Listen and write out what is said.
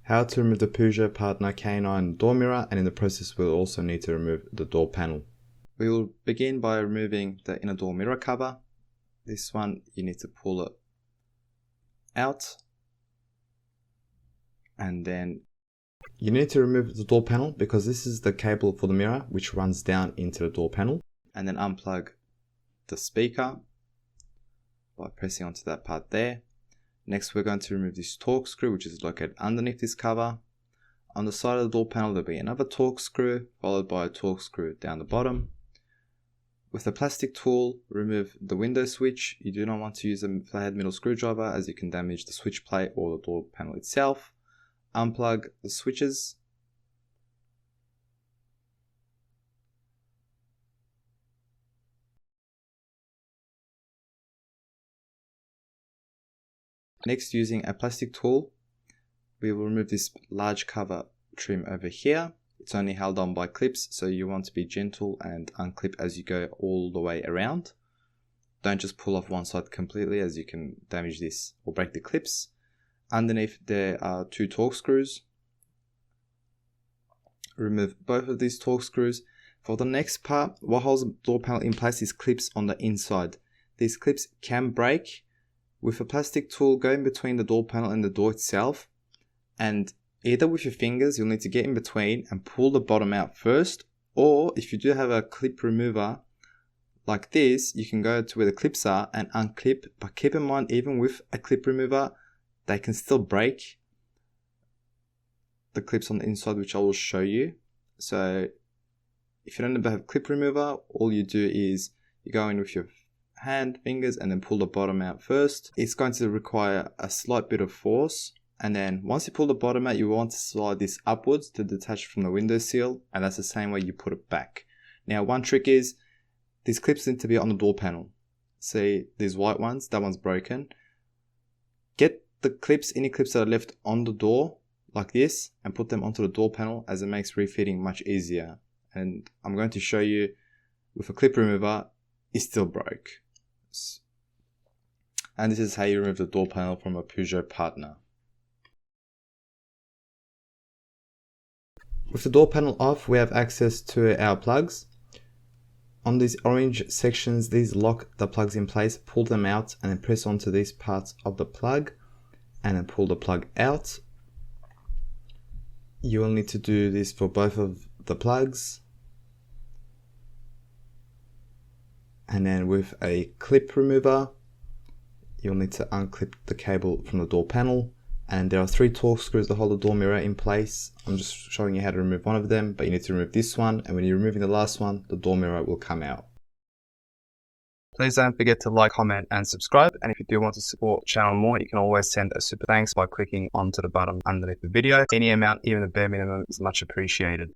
how to remove the Peugeot Partner K9 door mirror, and in the process we'll also need to remove the door panel. We will begin by removing the inner door mirror cover. This one you need to pull it out, and then you need to remove the door panel because this is the cable for the mirror which runs down into the door panel, and then unplug the speaker by pressing onto that part there. Next we're going to remove this Torx screw which is located underneath this cover. On the side of the door panel there'll be another Torx screw followed by a Torx screw down the bottom. With a plastic tool, remove the window switch. You do not want to use a flathead middle screwdriver as you can damage the switch plate or the door panel itself. Unplug the switches. Next, using a plastic tool, we will remove this large cover trim over here. It's only held on by clips, so you want to be gentle and unclip as you go all the way around. Don't just pull off one side completely as you can damage this or break the clips. Underneath there are two Torx screws. Remove both of these Torx screws. For the next part, what holds the door panel in place is clips on the inside. These clips can break. With a plastic tool, go in between the door panel and the door itself, and either with your fingers you'll need to get in between and pull the bottom out first, or if you do have a clip remover like this, you can go to where the clips are and unclip. But keep in mind, even with a clip remover, they can still break the clips on the inside, which I will show you. So if you don't have a clip remover, all you do is you go in with your hand, fingers, and then pull the bottom out first. It's going to require a slight bit of force, and then once you pull the bottom out, you want to slide this upwards to detach from the window sill, and that's the same way you put it back. Now one trick is these clips need to be on the door panel. See these white ones, that one's broken. Get the clips, any clips that are left on the door like this, and put them onto the door panel, as it makes refitting much easier. And I'm going to show you with a clip remover, it still broke. And this is how you remove the door panel from a Peugeot Partner. With the door panel off, we have access to our plugs. On these orange sections, these lock the plugs in place. Pull them out and then press onto these parts of the plug and then pull the plug out. You will need to do this for both of the plugs. And then with a clip remover, you'll need to unclip the cable from the door panel, and there are 3 Torx screws that hold the door mirror in place. I'm just showing you how to remove one of them, but you need to remove this one, and when you're removing the last one, the door mirror will come out. Please don't forget to like, comment and subscribe, and if you do want to support the channel more, you can always send a super thanks by clicking onto the button underneath the video. Any amount, even the bare minimum, is much appreciated.